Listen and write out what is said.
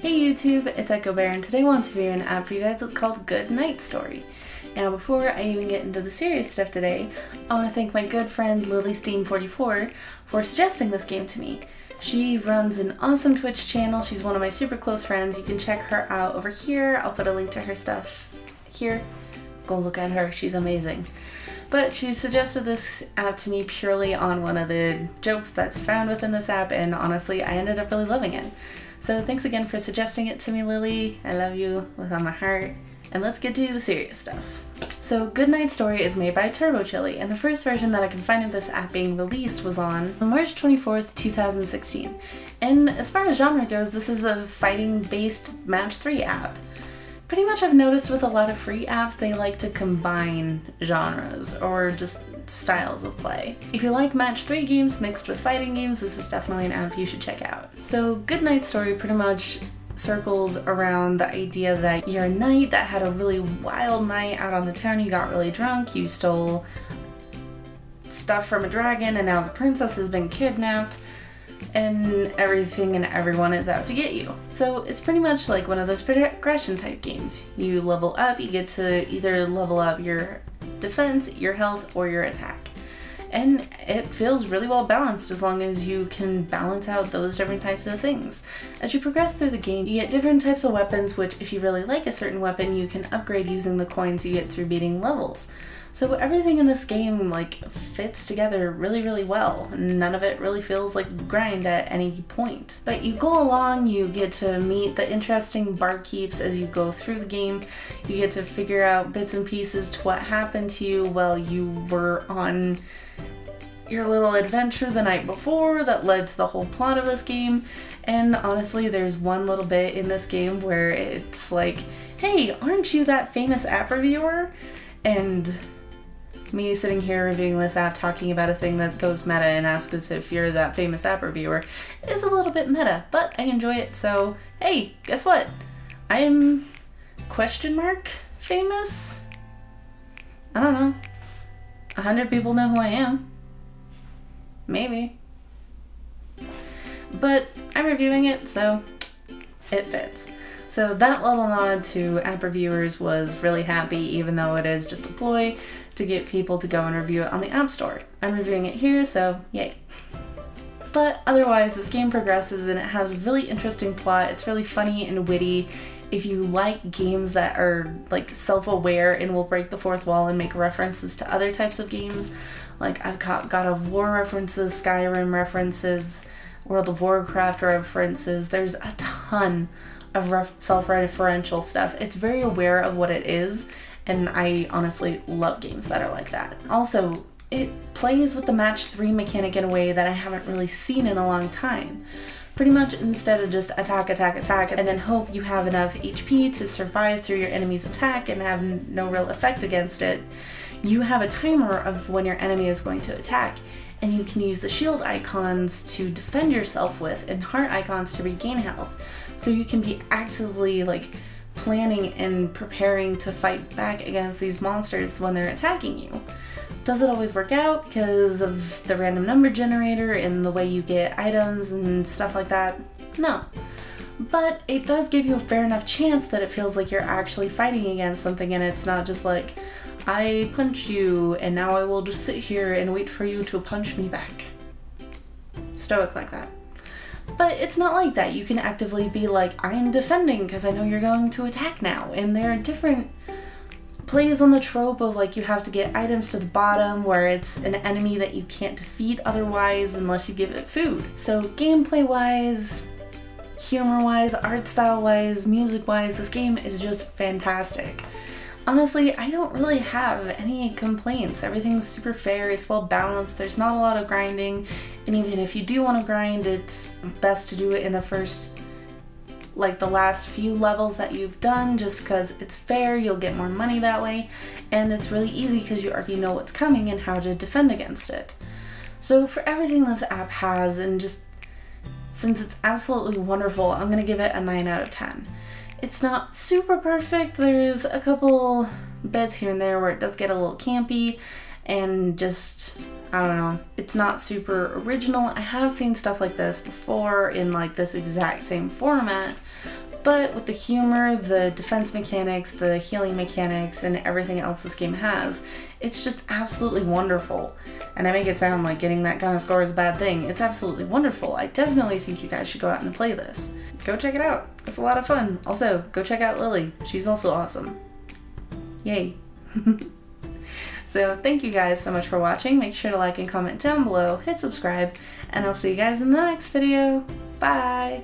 Hey YouTube, it's Echo Bear, and today I want to review an app for you guys. It's called Good Night Story. Now before I even get into the serious stuff today, I want to thank my good friend LILLY for suggesting this game to me. She runs an awesome Twitch channel. She's one of my super close friends. You can check her out over here. I'll put a link to her stuff here. Go look at her, she's amazing. But she suggested this app to me purely on one of the jokes that's found within this app, and honestly I ended up really loving it. So thanks again for suggesting it to me, Lily. I love you with all my heart. And let's get to the serious stuff. So Good Night Story is made by Turbo Chili, and the first version that I can find of this app being released was on March 24th, 2016. And as far as genre goes, this is a fighting-based match 3 app. Pretty much I've noticed with a lot of free apps, they like to combine genres or just styles of play. If you like match 3 games mixed with fighting games, this is definitely an app you should check out. So Good Night Story pretty much circles around the idea that you're a knight that had a really wild night out on the town. You got really drunk, you stole stuff from a dragon, and now the princess has been kidnapped, and everything and everyone is out to get you. So it's pretty much like one of those progression type games. You level up, you get to either level up your defense, your health, or your attack. And it feels really well balanced as long as you can balance out those different types of things. As you progress through the game, you get different types of weapons, which if you really like a certain weapon, you can upgrade using the coins you get through beating levels. So everything in this game fits together really well. None of it really feels like grind at any point. But you go along, you get to meet the interesting barkeeps as you go through the game. You get to figure out bits and pieces to what happened to you while you were on your little adventure the night before that led to the whole plot of this game. And honestly, there's one little bit in this game where it's like, hey, aren't you that famous app reviewer? And me sitting here reviewing this app talking about a thing that goes meta and asks us if you're that famous app reviewer is a little bit meta, but I enjoy it. So hey, guess what? I'm famous? I don't know. 100 people know who I am. Maybe. But I'm reviewing it, so it fits. So that little nod to app reviewers was really happy, even though it is just a ploy to get people to go and review it on the App Store. I'm reviewing it here, so yay. But otherwise, this game progresses and it has a really interesting plot. It's really funny and witty. If you like games that are self-aware and will break the fourth wall and make references to other types of games, like I've got God of War references, Skyrim references, World of Warcraft references, there's a ton of self-referential stuff. It's very aware of what it is, and I honestly love games that are like that. Also, it plays with the match 3 mechanic in a way that I haven't really seen in a long time. Pretty much instead of just attack, and then hope you have enough HP to survive through your enemy's attack and have no real effect against it, you have a timer of when your enemy is going to attack, and you can use the shield icons to defend yourself with and heart icons to regain health. So you can be actively planning and preparing to fight back against these monsters when they're attacking you. Does it always work out because of the random number generator and the way you get items and stuff like that? No. But it does give you a fair enough chance that it feels like you're actually fighting against something, and it's not just like, I punch you and now I will just sit here and wait for you to punch me back. Stoic like that. But it's not like that. You can actively be like, I'm defending because I know you're going to attack now. And there are different plays on the trope of you have to get items to the bottom where it's an enemy that you can't defeat otherwise unless you give it food. So gameplay wise, humor wise, art style wise, music wise, this game is just fantastic. Honestly, I don't really have any complaints. Everything's super fair, it's well balanced, there's not a lot of grinding, and even if you do want to grind, it's best to do it in the last few levels that you've done, just because it's fair, you'll get more money that way, and it's really easy because you already know what's coming and how to defend against it. So for everything this app has, and just since it's absolutely wonderful, I'm going to give it a 9 out of 10. It's not super perfect. There's a couple bits here and there where it does get a little campy and just, I don't know, it's not super original. I have seen stuff like this before in this exact same format, but with the humor, the defense mechanics, the healing mechanics, and everything else this game has, it's just absolutely wonderful. And I make it sound like getting that kind of score is a bad thing. It's absolutely wonderful. I definitely think you guys should go out and play this. Go check it out. It's a lot of fun. Also, go check out Lily. She's also awesome. Yay. So thank you guys so much for watching. Make sure to like and comment down below, hit subscribe, and I'll see you guys in the next video. Bye!